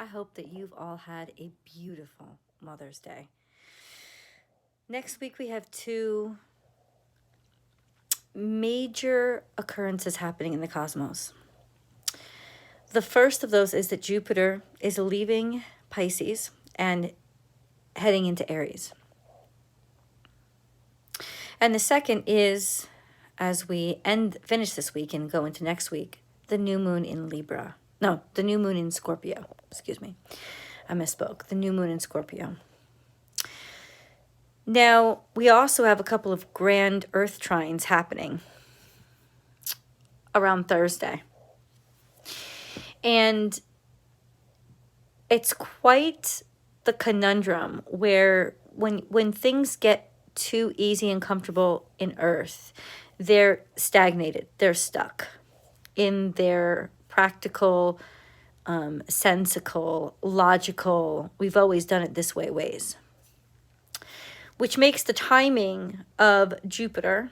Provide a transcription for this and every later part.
I hope that you've all had a beautiful Mother's Day. Next week, we have two major occurrences happening in the cosmos. The first of those is that Jupiter is leaving Pisces and heading into Aries. And the second is, as we finish this week and go into next week, the new moon in Libra. No, the new moon in Scorpio. Excuse me. I misspoke. The new moon in Scorpio. Now, we also have a couple of grand Earth trines happening around Thursday. And it's quite the conundrum where when things get too easy and comfortable in Earth, they're stagnated. They're stuck in their practical, sensical, logical, we've always done it this way ways. Which makes the timing of Jupiter,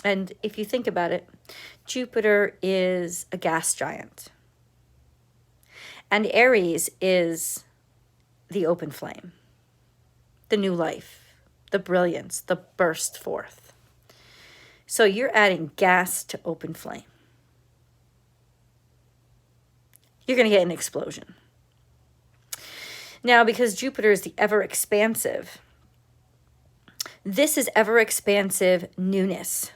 and if you think about it, Jupiter is a gas giant. And Aries is the open flame, the new life, the brilliance, the burst forth. So you're adding gas to open flame. You're going to get an explosion. Now, because Jupiter is the ever-expansive, this is ever-expansive newness.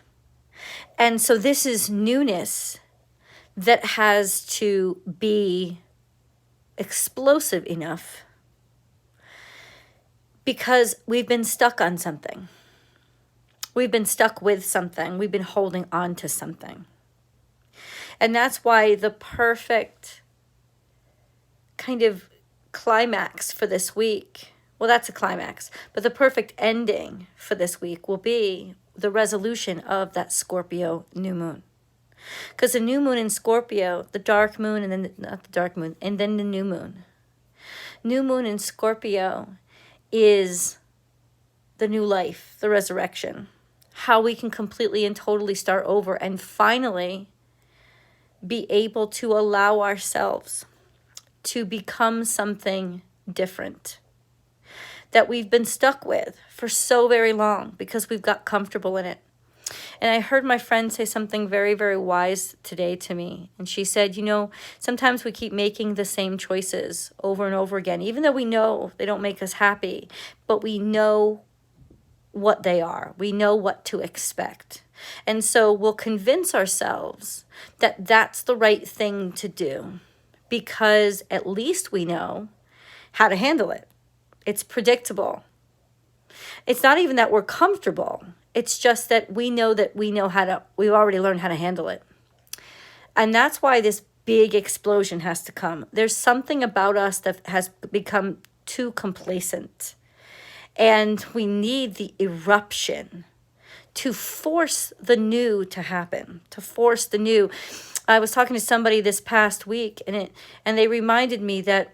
And so this is newness that has to be explosive enough because we've been stuck on something. We've been stuck with something. We've been holding on to something. And that's why the perfect kind of climax for this week, well, that's a climax, but the perfect ending for this week will be the resolution of that Scorpio new moon. Because the new moon in Scorpio, the dark moon, and then, not the dark moon, and then the new moon. New moon in Scorpio is the new life, the resurrection. How we can completely and totally start over and finally be able to allow ourselves to become something different that we've been stuck with for so very long because we've got comfortable in it. And I heard my friend say something very, very wise today to me. And she said, you know, sometimes we keep making the same choices over and over again, even though we know they don't make us happy, but we know what they are. We know what to expect. And so we'll convince ourselves that that's the right thing to do because at least we know how to handle it. It's predictable. It's not even that we're comfortable. It's just that we know we've already learned how to handle it. And that's why this big explosion has to come. There's something about us that has become too complacent. And we need the eruption to force the new to happen, to force the new. I was talking to somebody this past week and they reminded me that,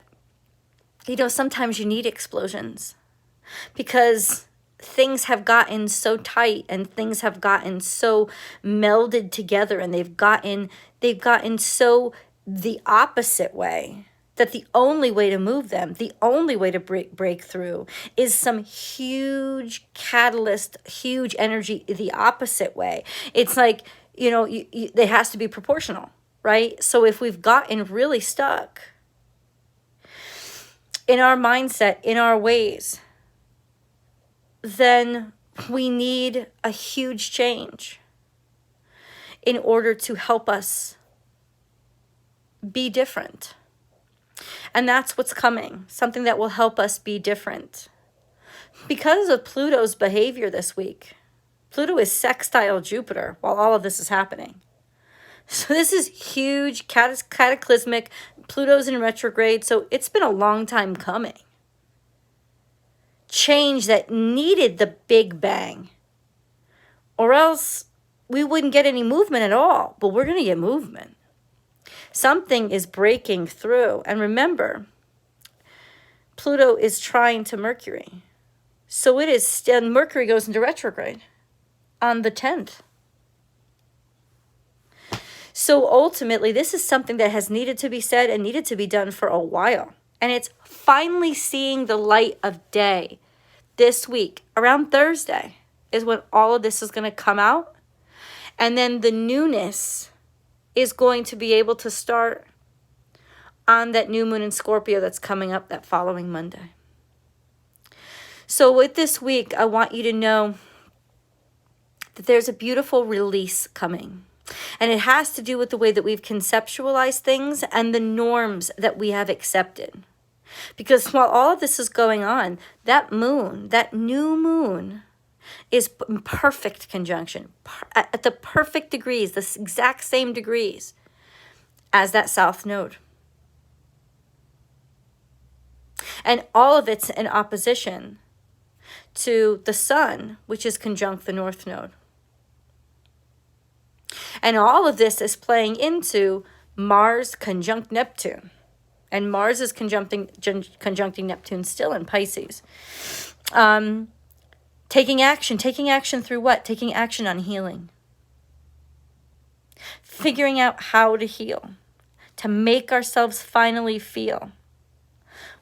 you know, sometimes you need explosions because things have gotten so tight and things have gotten so melded together and they've gotten so the opposite way that the only way to move them, the only way to break through is some huge catalyst, huge energy the opposite way. It's like, you know, it has to be proportional, right? So if we've gotten really stuck in our mindset, in our ways, then we need a huge change in order to help us be different. And that's what's coming, something that will help us be different. Because of Pluto's behavior this week, Pluto is sextile Jupiter while all of this is happening. So this is huge, cataclysmic. Pluto's in retrograde, so it's been a long time coming. Change that needed the big bang, or else we wouldn't get any movement at all, but we're going to get movement. Something is breaking through. And remember, Pluto is trine to Mercury. So it is, and Mercury goes into retrograde on the 10th. So ultimately, this is something that has needed to be said and needed to be done for a while. And it's finally seeing the light of day this week. Around Thursday is when all of this is going to come out. And then the newness is going to be able to start on that new moon in Scorpio that's coming up that following Monday. So with this week, I want you to know that there's a beautiful release coming. And it has to do with the way that we've conceptualized things and the norms that we have accepted. Because while all of this is going on, that moon, that new moon, is in perfect conjunction, at the perfect degrees, the exact same degrees as that south node. And all of it's in opposition to the sun, which is conjunct the north node. And all of this is playing into Mars conjunct Neptune. And Mars is conjuncting Neptune still in Pisces. Taking action. Taking action through what? Taking action on healing. Figuring out how to heal. To make ourselves finally feel.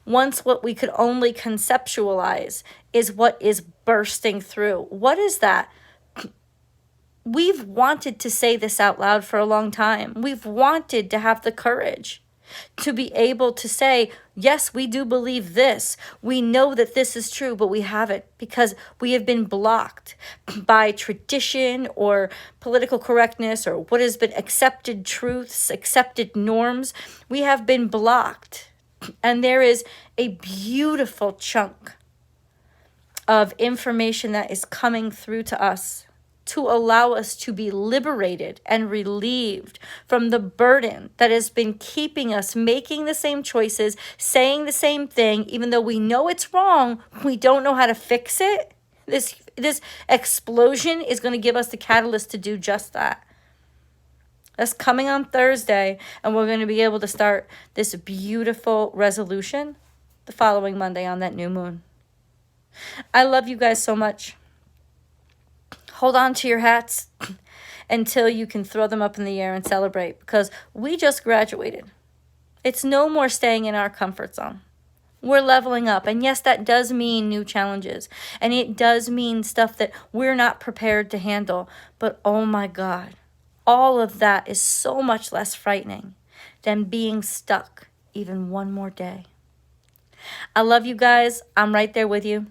Once what we could only conceptualize is what is bursting through. What is that? We've wanted to say this out loud for a long time. We've wanted to have the courage to be able to say, yes, we do believe this. We know that this is true, but we haven't because we have been blocked by tradition or political correctness or what has been accepted truths, accepted norms. We have been blocked. And there is a beautiful chunk of information that is coming through to us to allow us to be liberated and relieved from the burden that has been keeping us making the same choices, saying the same thing, even though we know it's wrong, we don't know how to fix it. This explosion is going to give us the catalyst to do just that. That's coming on Thursday, and we're going to be able to start this beautiful resolution the following Monday on that new moon. I love you guys so much. Hold on to your hats until you can throw them up in the air and celebrate, because we just graduated. It's no more staying in our comfort zone. We're leveling up. And yes, that does mean new challenges. And it does mean stuff that we're not prepared to handle. But oh my God, all of that is so much less frightening than being stuck even one more day. I love you guys. I'm right there with you.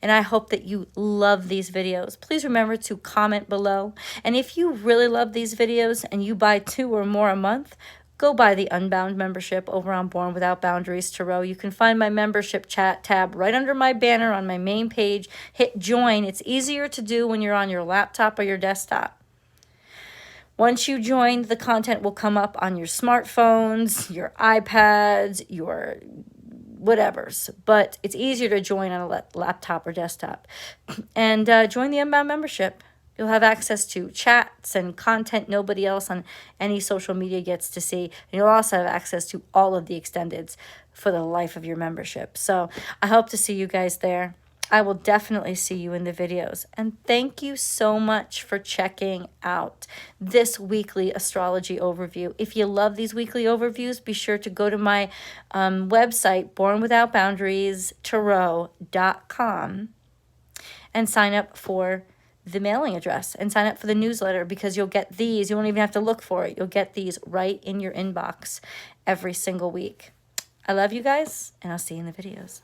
And I hope that you love these videos. Please remember to comment below. And if you really love these videos and you buy 2 or more a month, go buy the Unbound membership over on Born Without Boundaries Tarot. You can find my membership chat tab right under my banner on my main page. Hit join. It's easier to do when you're on your laptop or your desktop. Once you join, the content will come up on your smartphones, your iPads, your whatevers, but it's easier to join on a laptop or desktop. And join the Unbound membership. You'll have access to chats and content nobody else on any social media gets to see. And you'll also have access to all of the extendeds for the life of your membership. So I hope to see you guys there. I will definitely see you in the videos. And thank you so much for checking out this weekly astrology overview. If you love these weekly overviews, be sure to go to my website, bornwithoutboundariestarot.com, and sign up for the mailing address and sign up for the newsletter, because you'll get these. You won't even have to look for it. You'll get these right in your inbox every single week. I love you guys, and I'll see you in the videos.